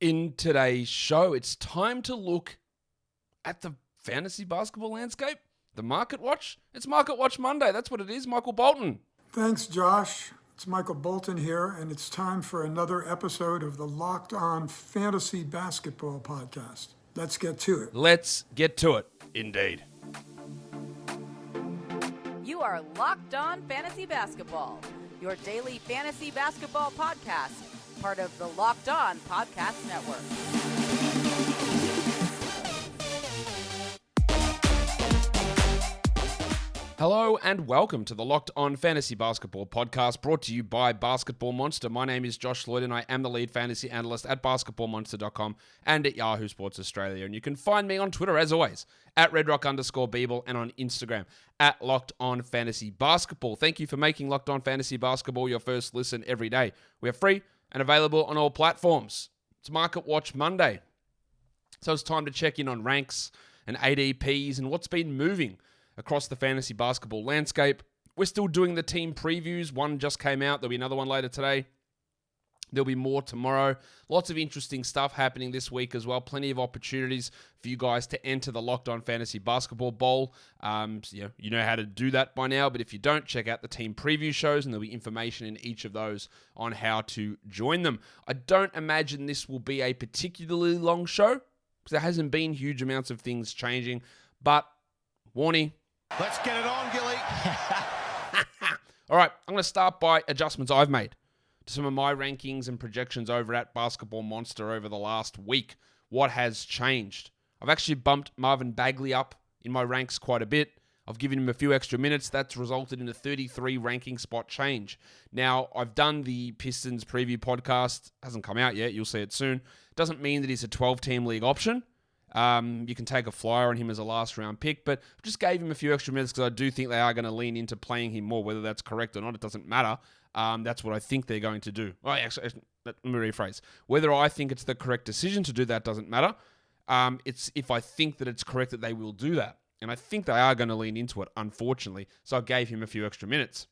In today's show, it's time to look at the fantasy basketball landscape, the Market Watch. It's Market Watch Monday. That's what it is. Michael Bolton. Thanks, Josh. It's Michael Bolton here, and it's time for another episode of the Locked On Fantasy Basketball Podcast. Let's get to it. Let's get to it, indeed. You are Locked On Fantasy Basketball, your daily fantasy basketball podcast, part of the Locked On Podcast Network. Hello and welcome to the Locked On Fantasy Basketball Podcast, brought to you by Basketball Monster. My name is Josh Lloyd and I am the lead fantasy analyst at basketballmonster.com and at Yahoo Sports Australia. And you can find me on Twitter, as always, at redrock_Beeble and on Instagram at Locked On Fantasy Basketball. Thank you for making Locked On Fantasy Basketball your first listen every day. We are free and available on all platforms. It's Market Watch Monday, so it's time to check in on ranks and ADPs and what's been moving across the fantasy basketball landscape. We're still doing the team previews. One just came out. There'll be another one later today. There'll be more tomorrow. Lots of interesting stuff happening this week as well. Plenty of opportunities for you guys to enter the Locked On Fantasy Basketball Bowl. You know how to do that by now, but if you don't, check out the team preview shows and there'll be information in each of those on how to join them. I don't imagine this will be a particularly long show because there hasn't been huge amounts of things changing, but warning. Let's get it on, Gilly. All right, I'm going to start by adjustments I've made to some of my rankings and projections over at Basketball Monster over the last week. What has changed? I've actually bumped Marvin Bagley up in my ranks quite a bit. I've given him a few extra minutes. That's resulted in a 33 ranking spot change. Now, I've done the Pistons preview podcast. Hasn't come out yet. You'll see it soon. Doesn't mean that he's a 12-team league option. You can take a flyer on him as a last-round pick, but just gave him a few extra minutes because I do think they are going to lean into playing him more. Whether that's correct or not, it doesn't matter. That's what I think they're going to do. Actually, let me rephrase. Whether I think it's the correct decision to do that doesn't matter. It's if I think that it's correct that they will do that. And I think they are going to lean into it, unfortunately. So I gave him a few extra minutes.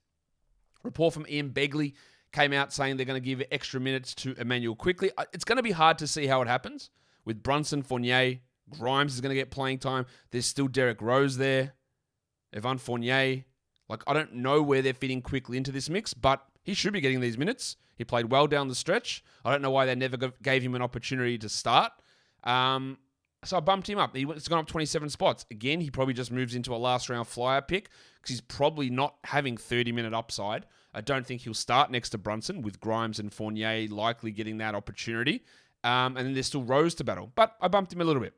Report from Ian Begley came out saying they're going to give extra minutes to Emmanuel quickly. It's going to be hard to see how it happens. With Brunson, Fournier, Grimes is going to get playing time. There's still Derrick Rose there. Evan Fournier. I don't know where they're fitting quickly into this mix, but he should be getting these minutes. He played well down the stretch. I don't know why they never gave him an opportunity to start. So I bumped him up. He's gone up 27 spots. Again, he probably just moves into a last-round flyer pick because he's probably not having 30-minute upside. I don't think he'll start next to Brunson with Grimes and Fournier likely getting that opportunity. And then there's still Rose to battle. But I bumped him a little bit.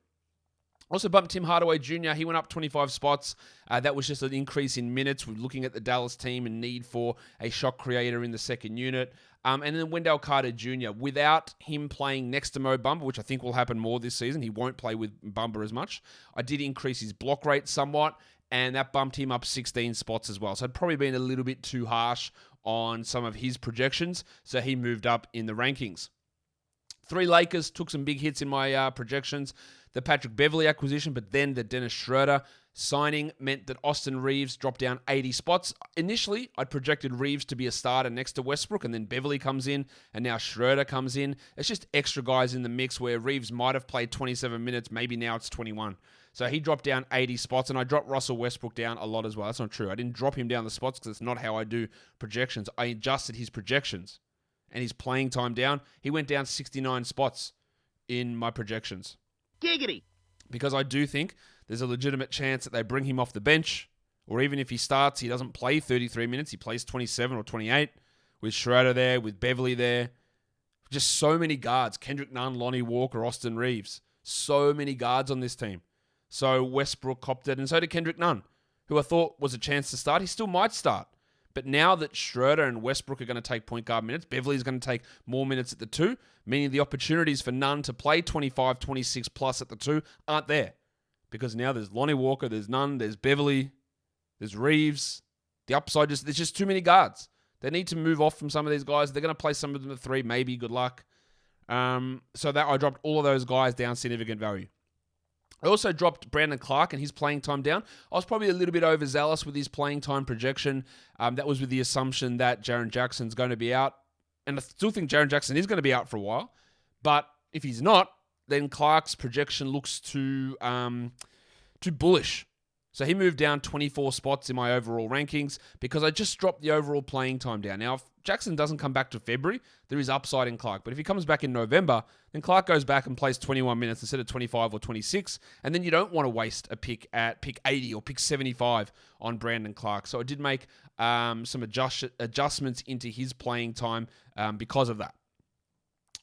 Also bumped Tim Hardaway Jr. He went up 25 spots. That was just an increase in minutes. We're looking at the Dallas team and need for a shot creator in the second unit. And then Wendell Carter Jr. Without him playing next to Mo Bamba, which I think will happen more this season. He won't play with Bamba as much. I did increase his block rate somewhat, and that bumped him up 16 spots as well. So I'd probably been a little bit too harsh on some of his projections. So he moved up in the rankings. 3 Lakers took some big hits in my projections. The Patrick Beverley acquisition, but then the Dennis Schroeder signing meant that Austin Reeves dropped down 80 spots. Initially, I'd projected Reeves to be a starter next to Westbrook, and then Beverley comes in, and now Schroeder comes in. It's just extra guys in the mix where Reeves might have played 27 minutes. Maybe now it's 21. So he dropped down 80 spots, and I dropped Russell Westbrook down a lot as well. That's not true. I didn't drop him down the spots because it's not how I do projections. I adjusted his projections and his playing time down. He went down 69 spots in my projections. Giggity. Because I do think there's a legitimate chance that they bring him off the bench, or even if he starts, he doesn't play 33 minutes, he plays 27 or 28, with Schroeder there, with Beverley there. Just so many guards. Kendrick Nunn, Lonnie Walker, Austin Reeves. So many guards on this team. So Westbrook copped it, and so did Kendrick Nunn, who I thought was a chance to start. He still might start. But now that Schroeder and Westbrook are going to take point guard minutes, Beverley's going to take more minutes at the 2, meaning the opportunities for Nunn to play 25, 26 plus at the 2 aren't there. Because now there's Lonnie Walker, there's Nunn, there's Beverley, there's Reeves. The upside, there's just too many guards. They need to move off from some of these guys. They're going to play some of them at 3, maybe, good luck. So that I dropped all of those guys down significant value. I also dropped Brandon Clark and his playing time down. I was probably a little bit overzealous with his playing time projection. That was with the assumption that Jaren Jackson's going to be out. And I still think Jaren Jackson is going to be out for a while. But if he's not, then Clark's projection looks too bullish. So he moved down 24 spots in my overall rankings because I just dropped the overall playing time down. Now, if Jackson doesn't come back to February, there is upside in Clark. But if he comes back in November, then Clark goes back and plays 21 minutes instead of 25 or 26. And then you don't want to waste a pick at pick 80 or pick 75 on Brandon Clark. So I did make some adjustments into his playing time because of that.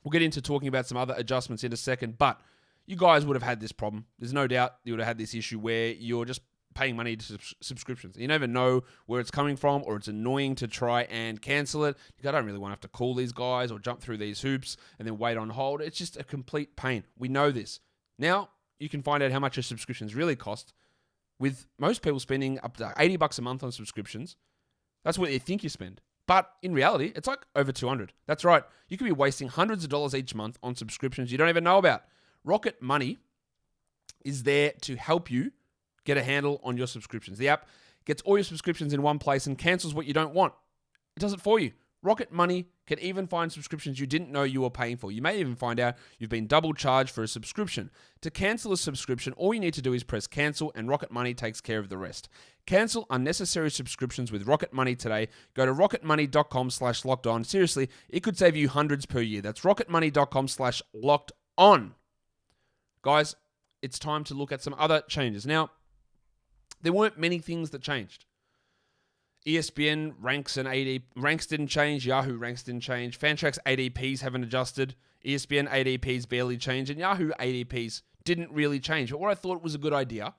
We'll get into talking about some other adjustments in a second, but you guys would have had this problem. There's no doubt you would have had this issue where you're just paying money to subscriptions. You never know where it's coming from, or it's annoying to try and cancel it. I don't really want to have to call these guys or jump through these hoops and then wait on hold. It's just a complete pain. We know this. Now you can find out how much your subscriptions really cost with most people spending up to $80 a month on subscriptions. That's what you think you spend. But in reality, it's like over $200. That's right. You could be wasting hundreds of dollars each month on subscriptions you don't even know about. Rocket Money is there to help you get a handle on your subscriptions. The app gets all your subscriptions in one place and cancels what you don't want. It does it for you. Rocket Money can even find subscriptions you didn't know you were paying for. You may even find out you've been double charged for a subscription. To cancel a subscription, all you need to do is press cancel and Rocket Money takes care of the rest. Cancel unnecessary subscriptions with Rocket Money today. Go to rocketmoney.com/lockedon. Seriously, it could save you hundreds per year. That's rocketmoney.com/lockedon. Guys, it's time to look at some other changes. Now, there weren't many things that changed. ESPN ranks didn't change. Yahoo ranks didn't change. Fantrax ADPs haven't adjusted. ESPN ADPs barely changed. And Yahoo ADPs didn't really change. But what I thought was a good idea,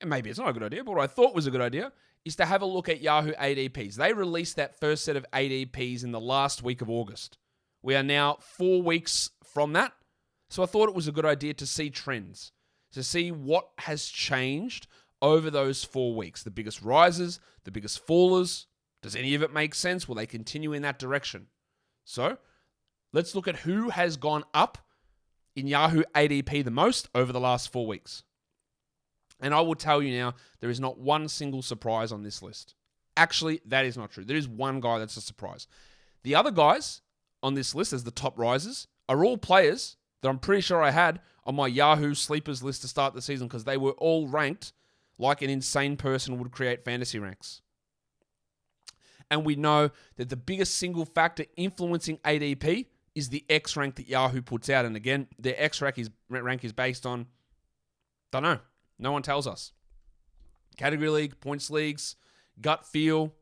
and maybe it's not a good idea, but what I thought was a good idea, is to have a look at Yahoo ADPs. They released that first set of ADPs in the last week of August. We are now 4 weeks from that. So I thought it was a good idea to see trends, to see what has changed over those 4 weeks. The biggest rises, the biggest fallers. Does any of it make sense? Will they continue in that direction? So let's look at who has gone up in Yahoo ADP the most over the last 4 weeks. And I will tell you now, there is not one single surprise on this list. Actually, that is not true. There is one guy that's a surprise. The other guys on this list as the top risers are all players that I'm pretty sure I had on my Yahoo sleepers list to start the season because they were all ranked like an insane person would create fantasy ranks. And we know that the biggest single factor influencing ADP is the X rank that Yahoo puts out. And again, their X rank is based on, don't know, no one tells us. Category league, points leagues, gut feel,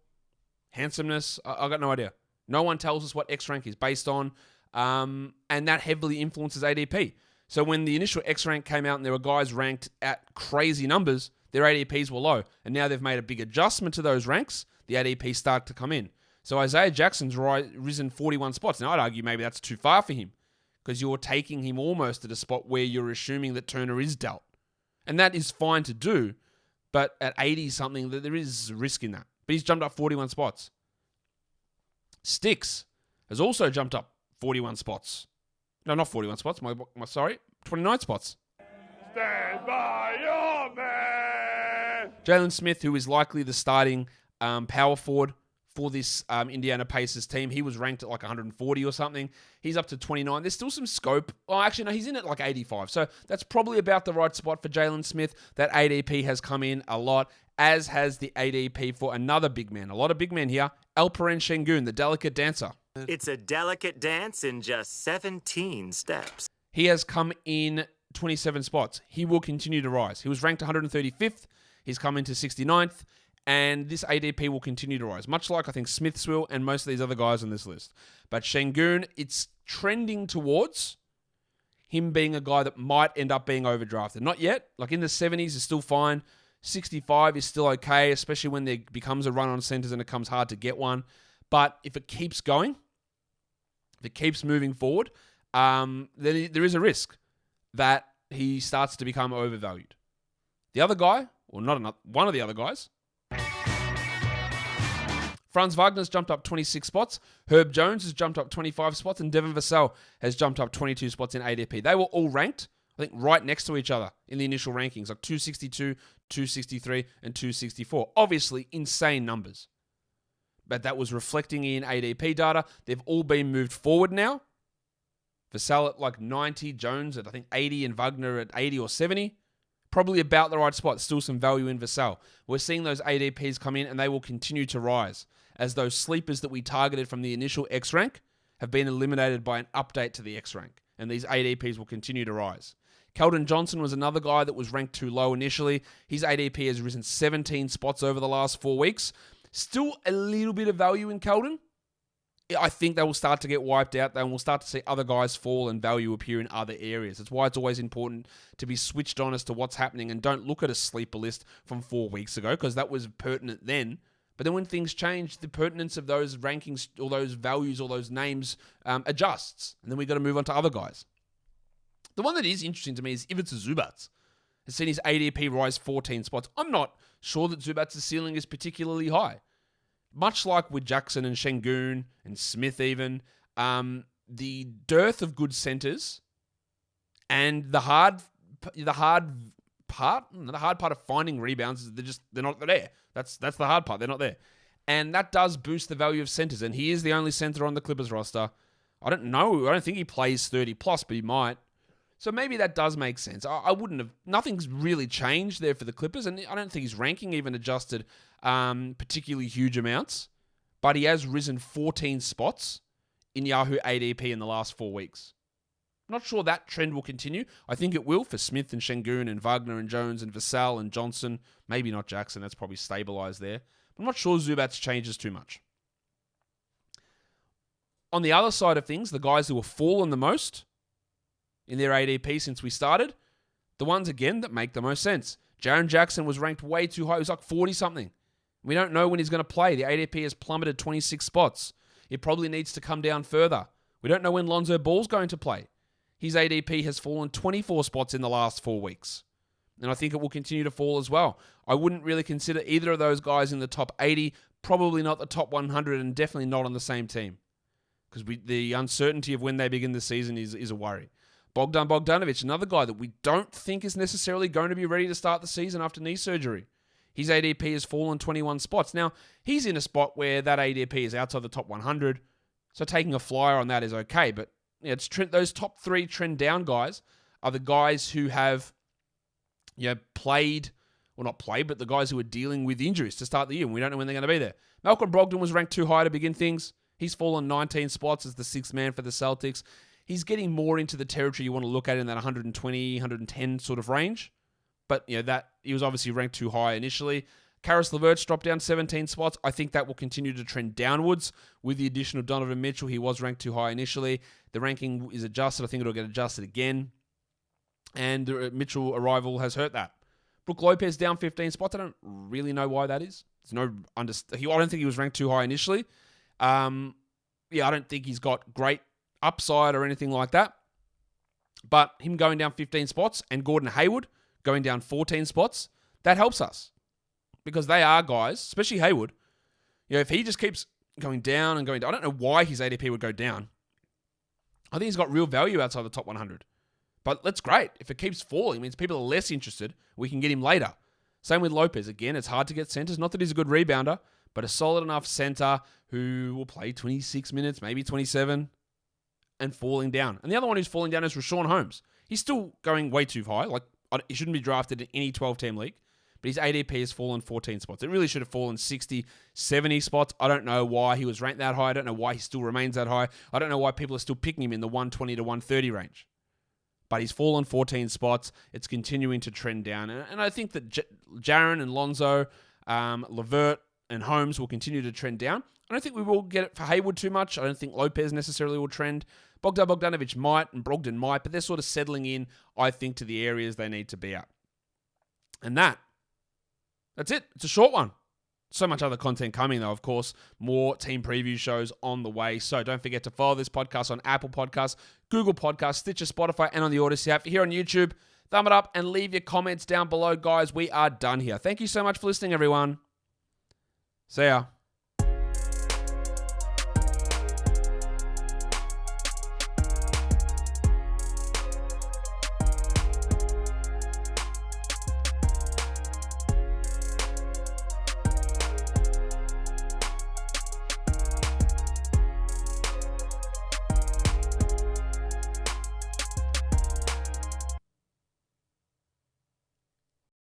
handsomeness, I got no idea. No one tells us what X rank is based on. And that heavily influences ADP. So when the initial X rank came out and there were guys ranked at crazy numbers, their ADPs were low. And now they've made a big adjustment to those ranks. The ADPs start to come in. So Isaiah Jackson's risen 41 spots. Now I'd argue maybe that's too far for him because you're taking him almost at a spot where you're assuming that Turner is dealt. And that is fine to do. But at 80 something, there is risk in that. But he's jumped up 41 spots. Sticks has also jumped up 41 spots. No, not 41 spots. 29 spots. Stand by your man. Jalen Smith, who is likely the starting power forward for this Indiana Pacers team, he was ranked at like 140 or something. He's up to 29. There's still some scope. Oh, actually, no, he's in at like 85. So that's probably about the right spot for Jalen Smith. That ADP has come in a lot, as has the ADP for another big man. A lot of big men here. Alperen Şengün, the delicate dancer. It's a delicate dance in just 17 steps. He has come in 27 spots. He will continue to rise. He was ranked 135th. He's come into 69th. And this ADP will continue to rise, much like I think Smith's will and most of these other guys on this list. But Şengün, it's trending towards him being a guy that might end up being overdrafted. Not yet. Like in the 70s is still fine. 65 is still okay, especially when there becomes a run on centers and it becomes hard to get one. But if it keeps going, if it keeps moving forward, then there is a risk that he starts to become overvalued. The other guy, or one of the other guys, Franz Wagner's jumped up 26 spots. Herb Jones has jumped up 25 spots. And Devin Vassell has jumped up 22 spots in ADP. They were all ranked, I think, right next to each other in the initial rankings, like 262, 263, and 264. Obviously, insane numbers. But that was reflecting in ADP data. They've all been moved forward now. Vassell at like 90, Jones at I think 80, and Wagner at 80 or 70. Probably about the right spot. Still some value in Vassell. We're seeing those ADPs come in and they will continue to rise as those sleepers that we targeted from the initial X rank have been eliminated by an update to the X rank. And these ADPs will continue to rise. Keldon Johnson was another guy that was ranked too low initially. His ADP has risen 17 spots over the last 4 weeks. Still a little bit of value in Keldon. I think they will start to get wiped out. Then we'll start to see other guys fall and value appear in other areas. That's why it's always important to be switched on as to what's happening and don't look at a sleeper list from 4 weeks ago because that was pertinent then. But then when things change, the pertinence of those rankings or those values or those names adjusts. And then we've got to move on to other guys. The one that is interesting to me is Ivica Zubac. Has seen his ADP rise 14 spots. I'm not sure that Zubac's ceiling is particularly high. Much like with Jackson and Şengün and Smith even, the dearth of good centers and the hard part of finding rebounds is they're not there. That's the hard part. They're not there. And that does boost the value of centers. And he is the only center on the Clippers roster. I don't know. I don't think he plays 30 plus, but he might. So maybe that does make sense. I wouldn't have... Nothing's really changed there for the Clippers, and I don't think his ranking even adjusted particularly huge amounts. But he has risen 14 spots in Yahoo ADP in the last 4 weeks. Not sure that trend will continue. I think it will for Smith and Şengün and Wagner and Jones and Vassell and Johnson. Maybe not Jackson. That's probably stabilized there. I'm not sure Zubac changes too much. On the other side of things, the guys who have fallen the most in their ADP since we started, the ones, again, that make the most sense. Jaren Jackson was ranked way too high. He was like 40-something. We don't know when he's going to play. The ADP has plummeted 26 spots. It probably needs to come down further. We don't know when Lonzo Ball's going to play. His ADP has fallen 24 spots in the last 4 weeks. And I think it will continue to fall as well. I wouldn't really consider either of those guys in the top 80, probably not the top 100, and definitely not on the same team. Because the uncertainty of when they begin the season is a worry. Bogdan Bogdanovic, another guy that we don't think is necessarily going to be ready to start the season after knee surgery. His ADP has fallen 21 spots. Now, he's in a spot where that ADP is outside the top 100, so taking a flyer on that is okay. But it's those top 3 trend down guys are the guys who have played, well, not played, but the guys who are dealing with injuries to start the year, and we don't know when they're going to be there. Malcolm Brogdon was ranked too high to begin things. He's fallen 19 spots as the 6th man for the Celtics. He's getting more into the territory you want to look at in that 120, 110 sort of range. But, that he was obviously ranked too high initially. Karis LeVert's dropped down 17 spots. I think that will continue to trend downwards with the addition of Donovan Mitchell. He was ranked too high initially. The ranking is adjusted. I think it'll get adjusted again. And the Mitchell arrival has hurt that. Brook Lopez down 15 spots. I don't really know why that is. I don't think he was ranked too high initially. I don't think he's got great upside or anything like that. But him going down 15 spots and Gordon Hayward going down 14 spots, that helps us. Because they are guys, especially Hayward. If he just keeps going down and going down, I don't know why his ADP would go down. I think he's got real value outside the top 100. But that's great. If it keeps falling, it means people are less interested. We can get him later. Same with Lopez. Again, it's hard to get centers. Not that he's a good rebounder, but a solid enough center who will play 26 minutes, maybe 27, and falling down. And the other one who's falling down is Rashawn Holmes. He's still going way too high. He shouldn't be drafted in any 12-team league. But his ADP has fallen 14 spots. It really should have fallen 60, 70 spots. I don't know why he was ranked that high. I don't know why he still remains that high. I don't know why people are still picking him in the 120 to 130 range. But he's fallen 14 spots. It's continuing to trend down. And I think that Jaren and Lonzo, LeVert and Holmes will continue to trend down. I don't think we will get it for Hayward too much. I don't think Lopez necessarily will trend. Bogdanovic might and Brogdon might, but they're sort of settling in, I think, to the areas they need to be at. And that's it. It's a short one. So much other content coming, though, of course. More team preview shows on the way. So don't forget to follow this podcast on Apple Podcasts, Google Podcasts, Stitcher, Spotify, and on the Odyssey app. If you're here on YouTube, thumb it up and leave your comments down below, guys. We are done here. Thank you so much for listening, everyone. See ya.